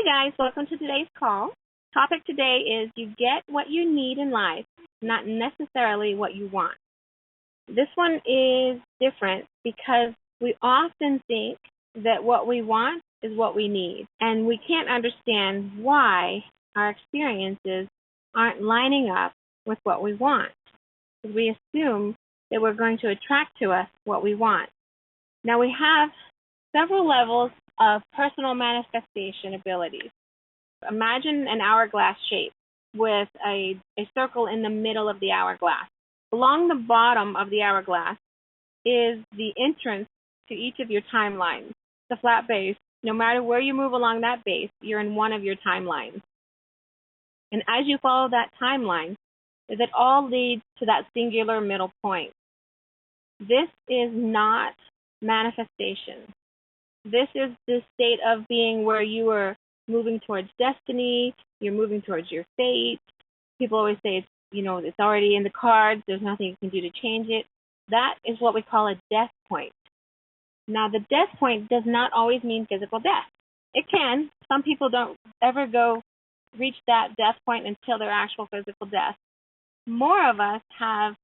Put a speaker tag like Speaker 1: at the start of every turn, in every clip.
Speaker 1: Hi guys, welcome to today's call. Topic today is you get what you need in life, not necessarily what you want. This one is different because we often think that what we want is what we need, and we can't understand why our experiences aren't lining up with what we want. Because we assume that we're going to attract to us what we want. Now we have several levels of personal manifestation abilities. Imagine an hourglass shape with a circle in the middle of the hourglass. Along the bottom of the hourglass is the entrance to each of your timelines. The flat base, no matter where you move along that base, you're in one of your timelines. And as you follow that timeline, it all leads to that singular middle point. This is not manifestation. This is the state of being where you are moving towards destiny, you're moving towards your fate. People always say it's already in the cards, there's nothing you can do to change it. That is what we call a death point. Now, the death point does not always mean physical death. It can. Some people don't ever reach that death point until their actual physical death. More of us have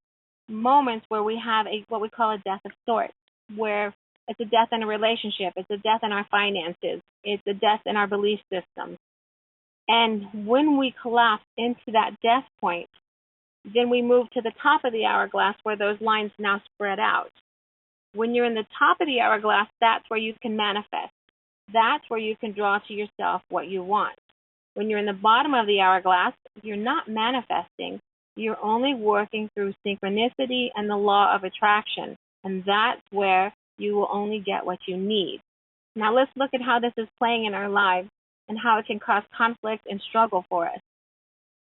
Speaker 1: moments where we have what we call a death of sorts, where it's a death in a relationship, it's a death in our finances, it's a death in our belief systems. And when we collapse into that death point, then we move to the top of the hourglass where those lines now spread out. When you're in the top of the hourglass, that's where you can manifest. That's where you can draw to yourself what you want. When you're in the bottom of the hourglass, you're not manifesting. You're only working through synchronicity and the law of attraction. And that's where you will only get what you need. Now let's look at how this is playing in our lives and how it can cause conflict and struggle for us.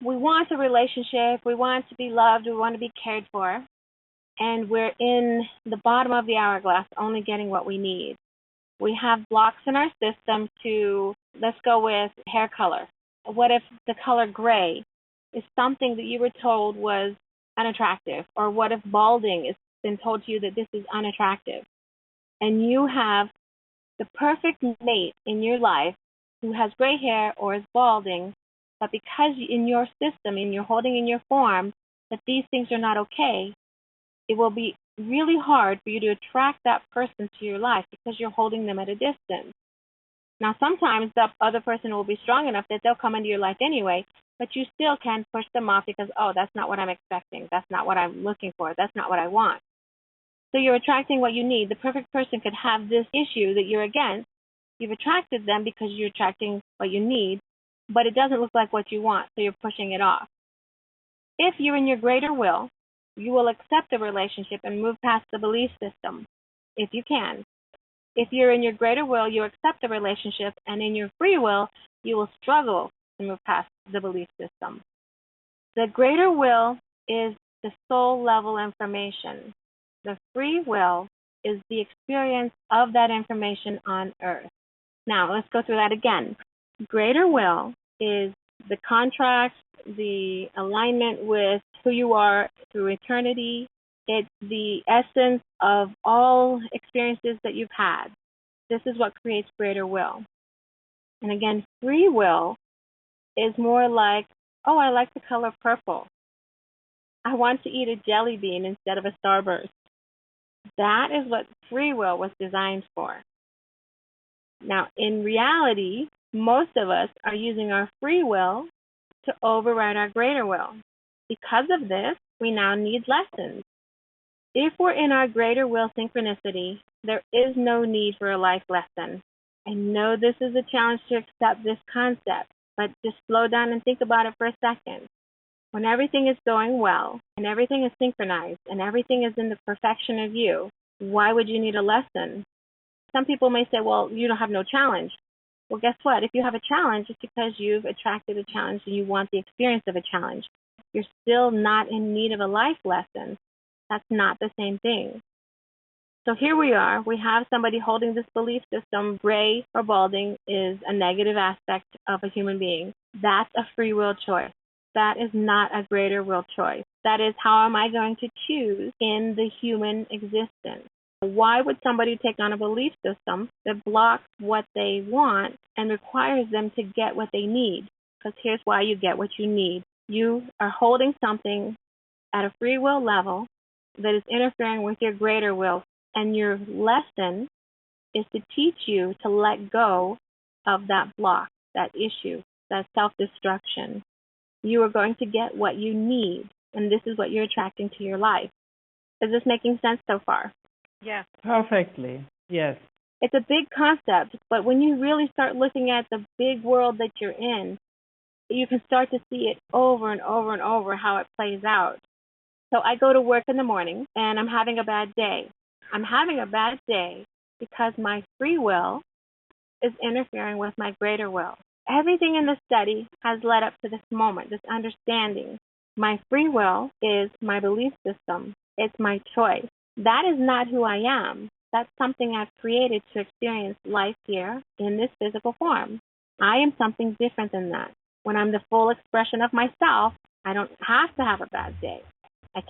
Speaker 1: We want a relationship, we want to be loved, we want to be cared for, and we're in the bottom of the hourglass only getting what we need. We have blocks in our system to, let's go with hair color. What if the color gray is something that you were told was unattractive? Or what if balding has been told to you that this is unattractive? And you have the perfect mate in your life who has gray hair or is balding, but because in your system, and you're holding in your form, that these things are not okay, it will be really hard for you to attract that person to your life because you're holding them at a distance. Now, sometimes the other person will be strong enough that they'll come into your life anyway, but you still can push them off because, oh, that's not what I'm expecting. That's not what I'm looking for. That's not what I want. So you're attracting what you need. The perfect person could have this issue that you're against. You've attracted them because you're attracting what you need, but it doesn't look like what you want, so you're pushing it off. If you're in your greater will, you will accept a relationship and move past the belief system, if you can. If you're in your greater will, you accept a relationship, and in your free will, you will struggle to move past the belief system. The greater will is the soul level information. The free will is the experience of that information on earth. Now, let's go through that again. Greater will is the contract, the alignment with who you are through eternity. It's the essence of all experiences that you've had. This is what creates greater will. And again, free will is more like, oh, I like the color purple. I want to eat a jelly bean instead of a starburst. That is what free will was designed for. Now, in reality, most of us are using our free will to override our greater will. Because of this, we now need lessons. If we're in our greater will synchronicity, there is no need for a life lesson. I know this is a challenge to accept this concept, but just slow down and think about it for a second. When everything is going well, and everything is synchronized, and everything is in the perfection of you, why would you need a lesson? Some people may say, well, you don't have no challenge. Well, guess what? If you have a challenge, it's because you've attracted a challenge and you want the experience of a challenge. You're still not in need of a life lesson. That's not the same thing. So here we are. We have somebody holding this belief system. Gray or balding is a negative aspect of a human being. That's a free will choice. That is not a greater will choice. That is, how am I going to choose in the human existence? Why would somebody take on a belief system that blocks what they want and requires them to get what they need? Because here's why you get what you need. You are holding something at a free will level that is interfering with your greater will, and your lesson is to teach you to let go of that block, that issue, that self-destruction. You are going to get what you need, and this is what you're attracting to your life. Is this making sense so far?
Speaker 2: Yes. Perfectly. Yes.
Speaker 1: It's a big concept, but when you really start looking at the big world that you're in, you can start to see it over and over and over how it plays out. So I go to work in the morning and I'm having a bad day. I'm having a bad day because my free will is interfering with my greater will. Everything in the study has led up to this moment, this understanding. My free will is my belief system. It's my choice. That is not who I am. That's something I've created to experience life here in this physical form. I am something different than that. When I'm the full expression of myself, I don't have to have a bad day. I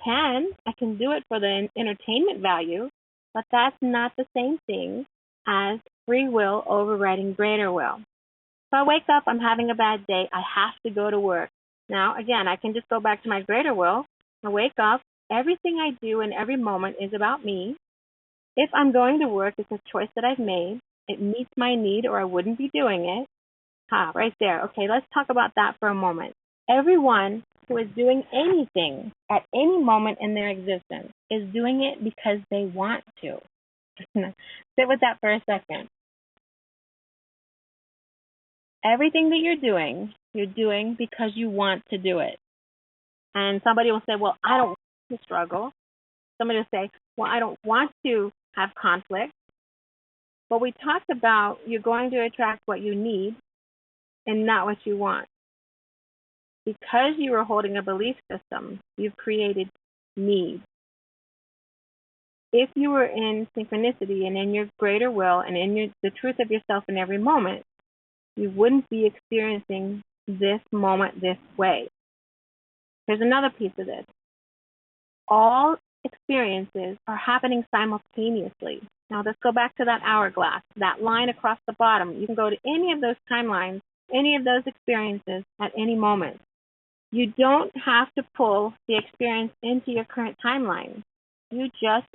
Speaker 1: can do it for the entertainment value, but that's not the same thing as free will overriding greater will. So I wake up, I'm having a bad day, I have to go to work. Now, again, I can just go back to my greater will. I wake up, everything I do in every moment is about me. If I'm going to work, it's a choice that I've made. It meets my need or I wouldn't be doing it. Right there. Okay, let's talk about that for a moment. Everyone who is doing anything at any moment in their existence is doing it because they want to. Sit with that for a second. Everything that you're doing because you want to do it. And somebody will say, well, I don't want to struggle. Somebody will say, well, I don't want to have conflict. But we talked about you're going to attract what you need and not what you want. Because you are holding a belief system, you've created need. If you were in synchronicity and in your greater will and in the truth of yourself in every moment, you wouldn't be experiencing this moment this way. There's another piece of this. All experiences are happening simultaneously. Now let's go back to that hourglass, that line across the bottom. You can go to any of those timelines, any of those experiences at any moment. You don't have to pull the experience into your current timeline. You just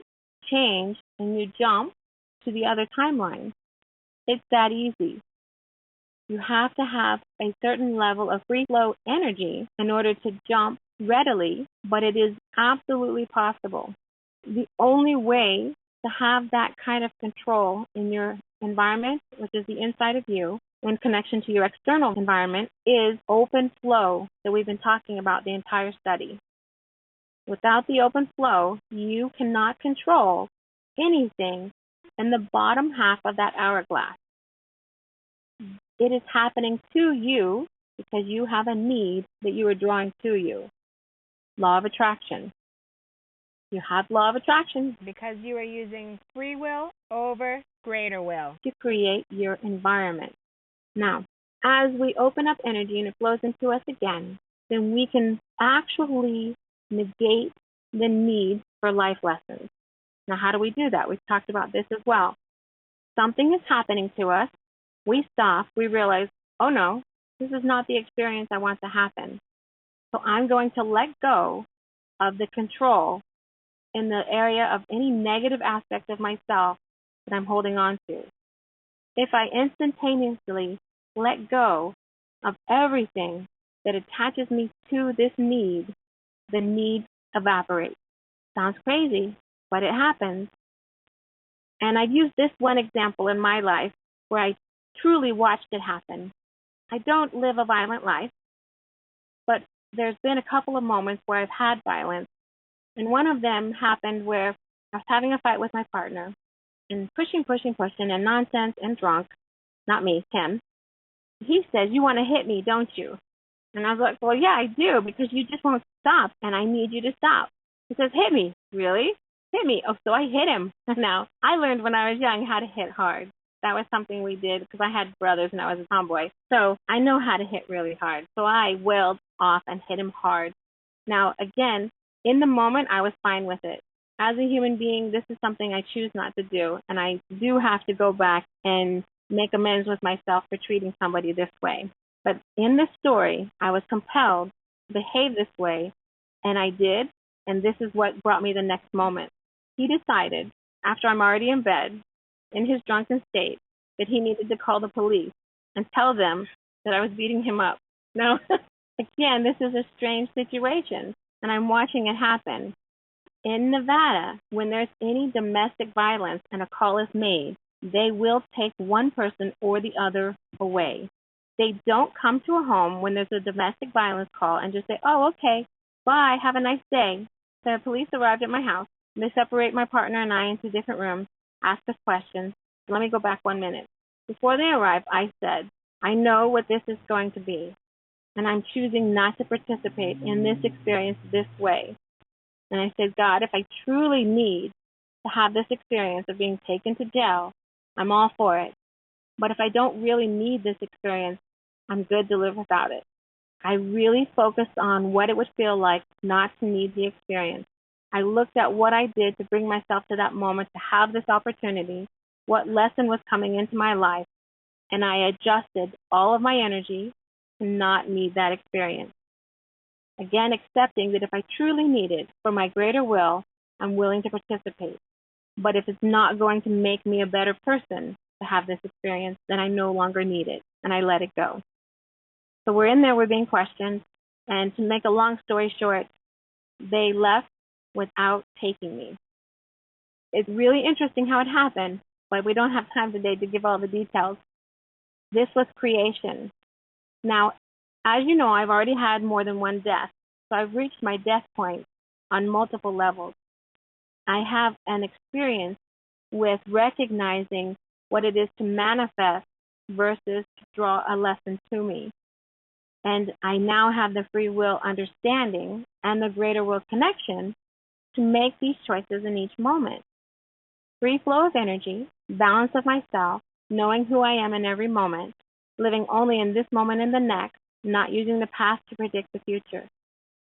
Speaker 1: change and you jump to the other timeline. It's that easy. You have to have a certain level of free flow energy in order to jump readily, but it is absolutely possible. The only way to have that kind of control in your environment, which is the inside of you, in connection to your external environment, is open flow that we've been talking about the entire study. Without the open flow, you cannot control anything in the bottom half of that hourglass. It is happening to you because you have a need that you are drawing to you. Law of attraction. You have law of attraction
Speaker 2: because you are using free will over greater will
Speaker 1: to create your environment. Now, as we open up energy and it flows into us again, then we can actually negate the need for life lessons. Now, how do we do that? We've talked about this as well. Something is happening to us. We stop. We realize, oh no, this is not the experience I want to happen. So I'm going to let go of the control in the area of any negative aspect of myself that I'm holding on to. If I instantaneously let go of everything that attaches me to this need, the need evaporates. Sounds crazy, but it happens. And I've used this one example in my life where I truly watched it happen. I don't live a violent life, but there's been a couple of moments where I've had violence. And one of them happened where I was having a fight with my partner and pushing, and nonsense and drunk. Not me, him. He says, you want to hit me, don't you? And I was like, well, yeah, I do, because you just won't stop, and I need you to stop. He says, hit me. Really? Hit me. Oh, so I hit him. Now, I learned when I was young how to hit hard. That was something we did because I had brothers and I was a tomboy. So I know how to hit really hard. So I wailed off and hit him hard. Now, again, in the moment, I was fine with it. as a human being, this is something I choose not to do, and I do have to go back and make amends with myself for treating somebody this way. But in this story, I was compelled to behave this way, and I did, and this is what brought me the next moment. He decided, after I'm already in bed, in his drunken state, that he needed to call the police and tell them that I was beating him up. Now, again, this is a strange situation, and I'm watching it happen. In Nevada, when there's any domestic violence and a call is made, they will take one person or the other away. They don't come to a home when there's a domestic violence call and just say, oh, okay, bye, have a nice day. The police arrived at my house. They separate my partner and I into different rooms, ask us questions. Let me go back 1 minute. Before they arrived, I said, I know what this is going to be, and I'm choosing not to participate in this experience this way. And I said, God, if I truly need to have this experience of being taken to jail, I'm all for it. But if I don't really need this experience, I'm good to live without it. I really focused on what it would feel like not to need the experience. I looked at what I did to bring myself to that moment to have this opportunity, what lesson was coming into my life, and I adjusted all of my energy to not need that experience. Again, accepting that if I truly need it for my greater will, I'm willing to participate. But if it's not going to make me a better person to have this experience, then I no longer need it, and I let it go. So we're in there, we're being questioned, and to make a long story short, they left without taking me. It's really interesting how it happened, but we don't have time today to give all the details. This was creation. Now, as you know, I've already had more than one death, so I've reached my death point on multiple levels. I have an experience with recognizing what it is to manifest versus to draw a lesson to me. And I now have the free will understanding and the greater will connection to make these choices in each moment. Free flow of energy, balance of myself, knowing who I am in every moment, living only in this moment and the next, not using the past to predict the future.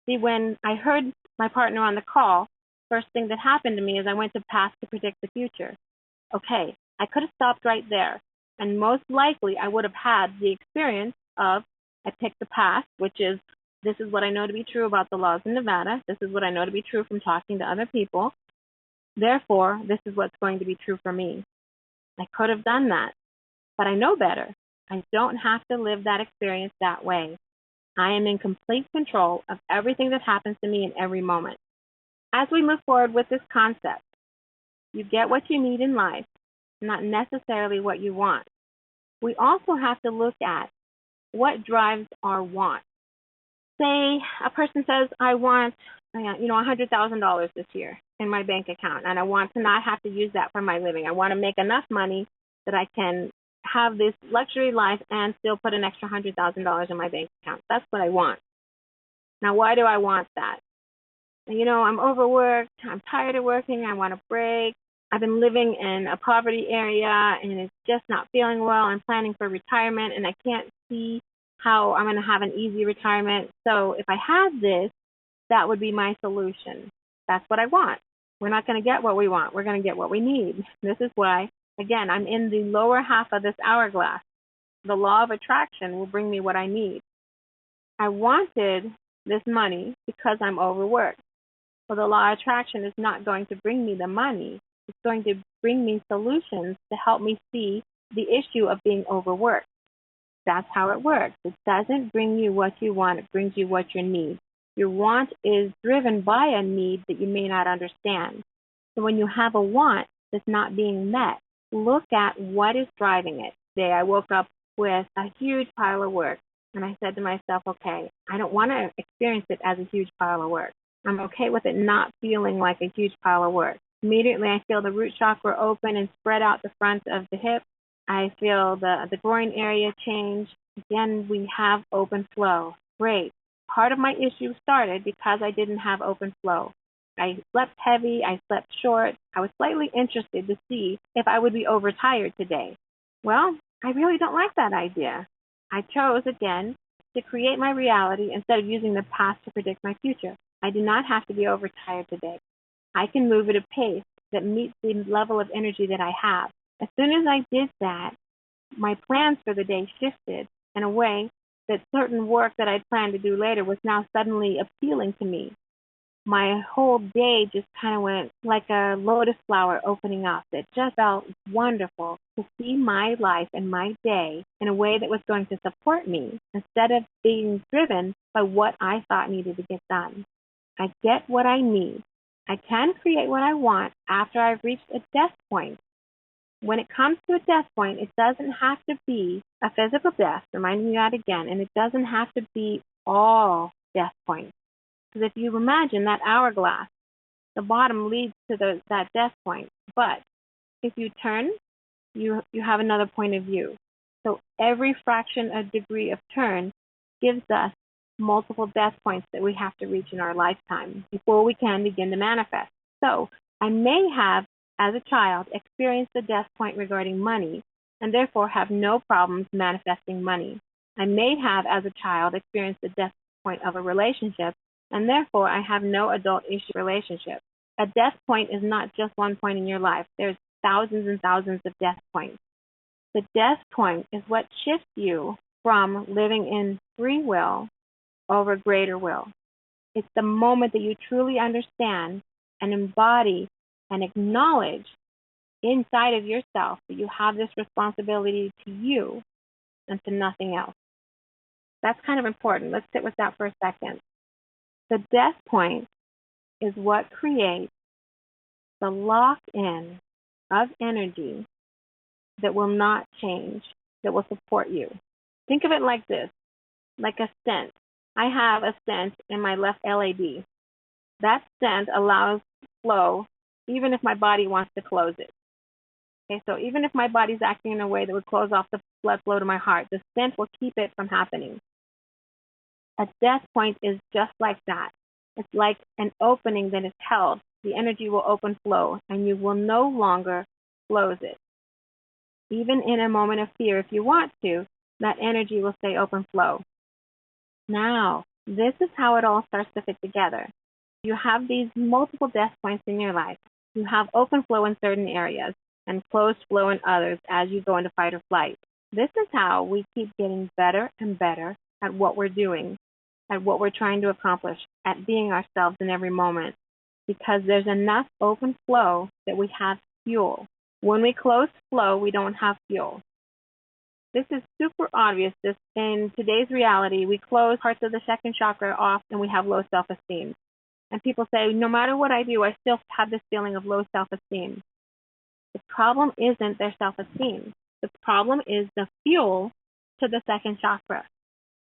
Speaker 1: See, when I heard my partner on the call, first thing that happened to me is I went to past to predict the future. Okay, I could have stopped right there, and most likely I would have had the experience of I picked the past, which is this is what I know to be true about the laws in Nevada. This is what I know to be true from talking to other people. Therefore, this is what's going to be true for me. I could have done that, but I know better. I don't have to live that experience that way. I am in complete control of everything that happens to me in every moment. As we move forward with this concept, you get what you need in life, not necessarily what you want. We also have to look at what drives our want. Say a person says, I want $100,000 this year in my bank account, and I want to not have to use that for my living. I want to make enough money that I can have this luxury life and still put an extra $100,000 in my bank account. That's what I want. Now, why do I want that? I'm overworked. I'm tired of working. I want a break. I've been living in a poverty area, and it's just not feeling well. I'm planning for retirement, and I can't see how I'm going to have an easy retirement. So if I had this, that would be my solution. That's what I want. We're not going to get what we want. We're going to get what we need. This is why, again, I'm in the lower half of this hourglass. The law of attraction will bring me what I need. I wanted this money because I'm overworked. Well, the law of attraction is not going to bring me the money. It's going to bring me solutions to help me see the issue of being overworked. That's how it works. It doesn't bring you what you want. It brings you what you need. Your want is driven by a need that you may not understand. So when you have a want that's not being met, look at what is driving it. Today I woke up with a huge pile of work, and I said to myself, okay, I don't want to experience it as a huge pile of work. I'm okay with it not feeling like a huge pile of work. Immediately I feel the root chakra open and spread out the front of the hip. I feel the groin area change. Again, we have open flow. Great. Part of my issue started because I didn't have open flow. I slept heavy. I slept short. I was slightly interested to see if I would be overtired today. Well, I really don't like that idea. I chose, again, to create my reality instead of using the past to predict my future. I do not have to be overtired today. I can move at a pace that meets the level of energy that I have. As soon as I did that, my plans for the day shifted in a way that certain work that I'd planned to do later was now suddenly appealing to me. My whole day just kind of went like a lotus flower opening up. It just felt wonderful to see my life and my day in a way that was going to support me instead of being driven by what I thought needed to get done. I get what I need. I can create what I want after I've reached a death point. When it comes to a death point, it doesn't have to be a physical death, reminding you that again, and it doesn't have to be all death points. Because if you imagine that hourglass, the bottom leads to that death point. But if you turn, you have another point of view. So every fraction of degree of turn gives us multiple death points that we have to reach in our lifetime before we can begin to manifest. So I may have, as a child, experienced the death point regarding money and therefore have no problems manifesting money. I may have, as a child, experienced the death point of a relationship and therefore I have no adult issue relationship. A death point is not just one point in your life. There's thousands and thousands of death points. The death point is what shifts you from living in free will over greater will. It's the moment that you truly understand and embody and acknowledge inside of yourself that you have this responsibility to you and to nothing else. That's kind of important. Let's sit with that for a second. The death point is what creates the lock-in of energy that will not change, that will support you. Think of it like this, like a stent. I have a stent in my left LAD. That stent allows flow even if my body wants to close it. Okay, so even if my body's acting in a way that would close off the blood flow to my heart, the stent will keep it from happening. A death point is just like that. It's like an opening that is held. The energy will open flow, and you will no longer close it. Even in a moment of fear, if you want to, that energy will stay open flow. Now, this is how it all starts to fit together. You have these multiple death points in your life. You have open flow in certain areas and closed flow in others as you go into fight or flight. This is how we keep getting better and better at what we're doing, at what we're trying to accomplish, at being ourselves in every moment, because there's enough open flow that we have fuel. When we close flow, we don't have fuel. This is super obvious. In today's reality, we close parts of the second chakra off and we have low self-esteem. And people say, no matter what I do, I still have this feeling of low self-esteem. The problem isn't their self-esteem. The problem is the fuel to the second chakra.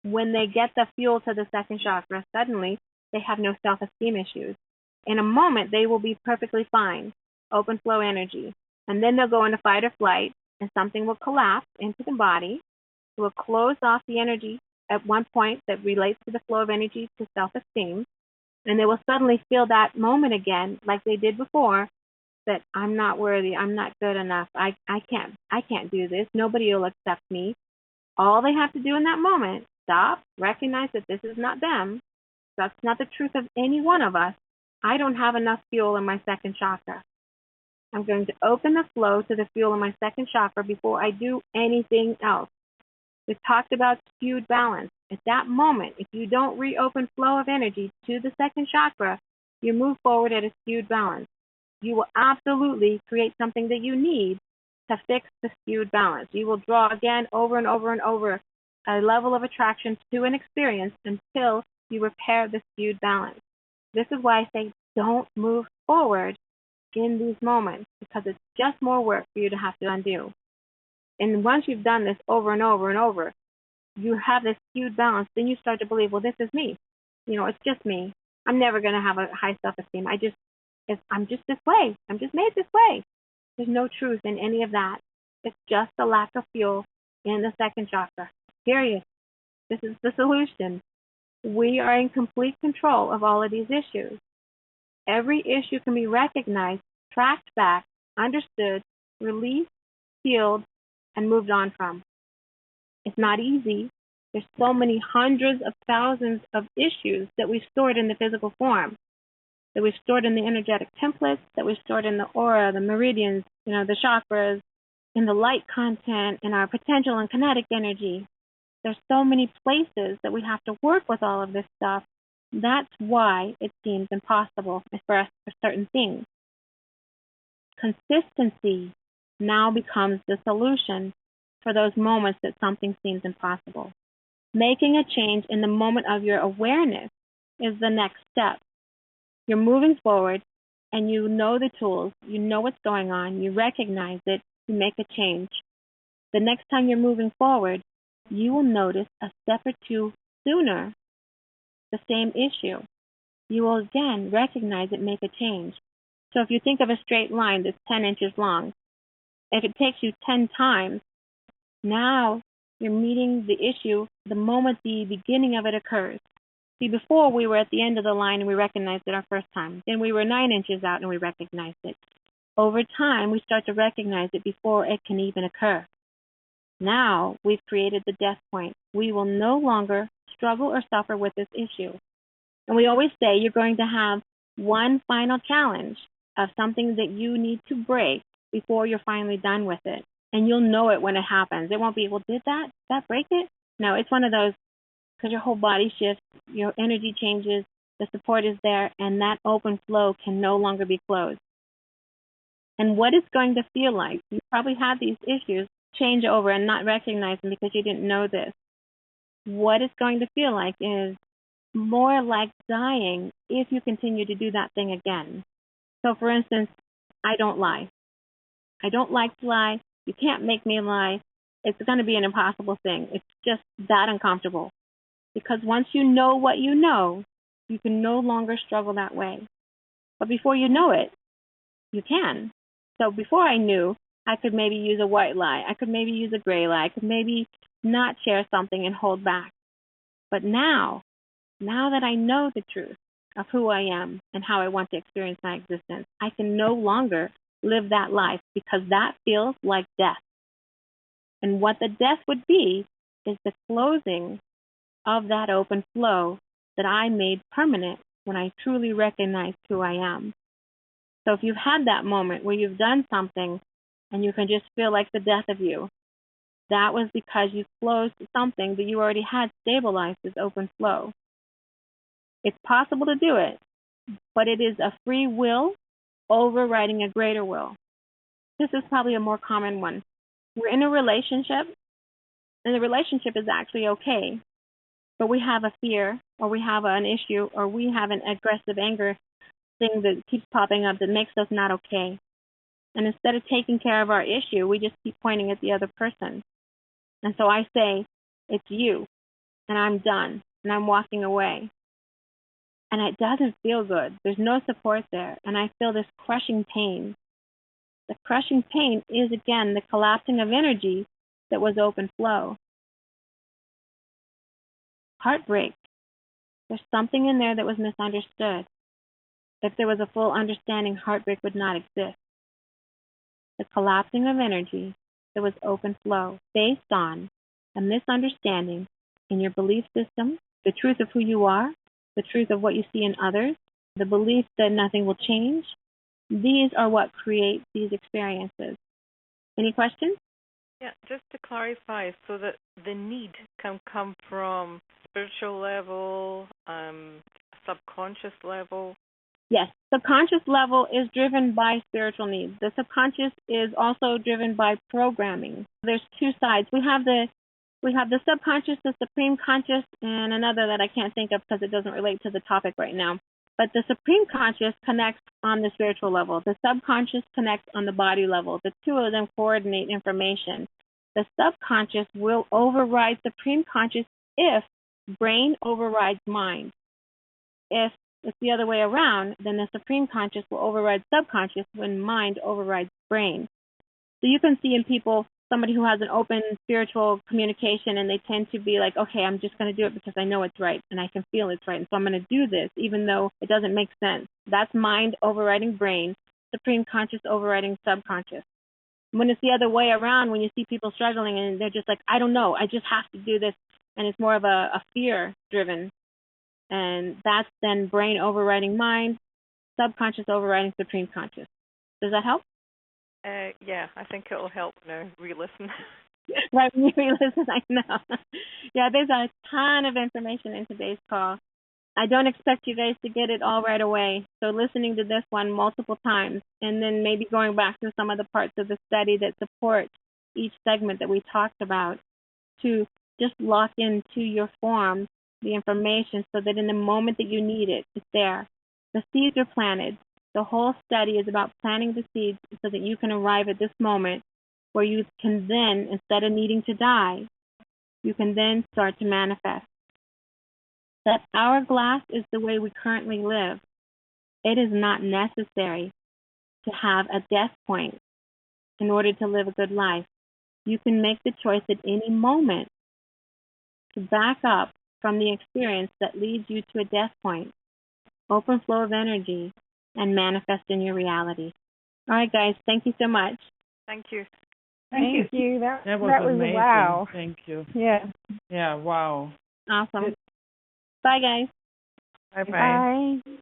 Speaker 1: When they get the fuel to the second chakra, suddenly they have no self-esteem issues. In a moment, they will be perfectly fine, open flow energy. And then they'll go into fight or flight, and something will collapse into the body. It will close off the energy at one point that relates to the flow of energy to self-esteem. And they will suddenly feel that moment again, like they did before, that I'm not worthy, I'm not good enough, I can't do this, nobody will accept me. All they have to do in that moment, stop, recognize that this is not them. That's not the truth of any one of us. I don't have enough fuel in my second chakra. I'm going to open the flow to the fuel in my second chakra before I do anything else. We talked about skewed balance. At that moment, if you don't reopen flow of energy to the second chakra, you move forward at a skewed balance. You will absolutely create something that you need to fix the skewed balance. You will draw again over and over and over a level of attraction to an experience until you repair the skewed balance. This is why I say don't move forward in these moments, because it's just more work for you to have to undo. And once you've done this over and over and over, you have this skewed balance, then you start to believe, well, this is me. It's just me. I'm never going to have a high self-esteem. I'm just this way. I'm just made this way. There's no truth in any of that. It's just a lack of fuel in the second chakra. Period. This is the solution. We are in complete control of all of these issues. Every issue can be recognized, tracked back, understood, released, healed, and moved on from. It's not easy. There's so many hundreds of thousands of issues that we've stored in the physical form. that we've stored in the energetic templates, that we've stored in the aura, the meridians, the chakras, in the light content, in our potential and kinetic energy. There's so many places that we have to work with all of this stuff. That's why it seems impossible for us for certain things. Consistency now becomes the solution for those moments that something seems impossible. Making a change in the moment of your awareness is the next step. You're moving forward and you know the tools, you know what's going on, you recognize it, you make a change. The next time you're moving forward, you will notice a step or two sooner the same issue. You will again recognize it, make a change. So if you think of a straight line that's 10 inches long, if it takes you 10 times, now you're meeting the issue the moment the beginning of it occurs. See, before we were at the end of the line and we recognized it our first time. Then we were 9 inches out and we recognized it. Over time, we start to recognize it before it can even occur. Now we've created the death point. We will no longer struggle or suffer with this issue. And we always say you're going to have one final challenge of something that you need to break before you're finally done with it. And you'll know it when it happens. It won't be, well, did that break it? No, it's one of those, because your whole body shifts, your energy changes, the support is there, and that open flow can no longer be closed. And what it's going to feel like, you probably had these issues change over and not recognize them because you didn't know this. What it's going to feel like is more like dying if you continue to do that thing again. So for instance, I don't lie. I don't like to lie. You can't make me lie. It's going to be an impossible thing. It's just that uncomfortable. Because once you know what you know, you can no longer struggle that way. But before you know it, you can. So before I knew, I could maybe use a white lie. I could maybe use a gray lie. I could maybe not share something and hold back. But now that I know the truth of who I am and how I want to experience my existence, I can no longer live that life because that feels like death. And what the death would be is the closing of that open flow that I made permanent when I truly recognized who I am. So if you've had that moment where you've done something and you can just feel like the death of you, that was because you closed something that you already had stabilized as open flow. It's possible to do it, but it is a free will overriding a greater will. This is probably a more common one. We're in a relationship, and the relationship is actually okay, but we have a fear, or we have an issue, or we have an aggressive anger thing that keeps popping up that makes us not okay. And instead of taking care of our issue, we just keep pointing at the other person. And so I say, it's you, and I'm done, and I'm walking away. And it doesn't feel good. There's no support there, and I feel this crushing pain. The crushing pain is, again, the collapsing of energy that was open flow. Heartbreak. There's something in there that was misunderstood. If there was a full understanding, heartbreak would not exist. The collapsing of energy that was open flow based on a misunderstanding in your belief system, the truth of who you are, the truth of what you see in others, the belief that nothing will change. These are what create these experiences. Any questions?
Speaker 3: Yeah, just to clarify, so that the need can come from spiritual level, subconscious level.
Speaker 1: Yes, subconscious level is driven by spiritual needs. The subconscious is also driven by programming. There's two sides. We have the subconscious, the supreme conscious, and another that I can't think of because it doesn't relate to the topic right now. But the supreme conscious connects on the spiritual level. The subconscious connects on the body level. The two of them coordinate information. The subconscious will override supreme conscious if brain overrides mind. If it's the other way around, then the supreme conscious will override subconscious when mind overrides brain. So you can see in people somebody who has an open spiritual communication, and they tend to be like, okay, I'm just going to do it because I know it's right and I can feel it's right, and so I'm going to do this even though it doesn't make sense. That's mind overriding brain, supreme conscious overriding subconscious. When it's the other way around, when you see people struggling and they're just like, I don't know, I just have to do this, and it's more of a fear driven, and that's then brain overriding mind, subconscious overriding supreme conscious. Does that help?
Speaker 3: Yeah, I think it'll help now. Re-listen.
Speaker 1: Right, when you re-listen, I know. Yeah, there's a ton of information in today's call. I don't expect you guys to get it all right away. So listening to this one multiple times and then maybe going back to some of the parts of the study that support each segment that we talked about to just lock into your form the information so that in the moment that you need it, it's there. The seeds are planted. The whole study is about planting the seeds so that you can arrive at this moment where you can then, instead of needing to die, you can then start to manifest. That hourglass is the way we currently live. It is not necessary to have a death point in order to live a good life. You can make the choice at any moment to back up from the experience that leads you to a death point, open flow of energy, and manifest in your reality. All right, guys, thank you so much.
Speaker 3: Thank you.
Speaker 2: Thank you. That
Speaker 4: was amazing.
Speaker 2: wow.
Speaker 4: Thank you.
Speaker 2: Yeah.
Speaker 4: Yeah, wow.
Speaker 1: Awesome. Bye, guys.
Speaker 4: Bye-bye.
Speaker 2: Bye.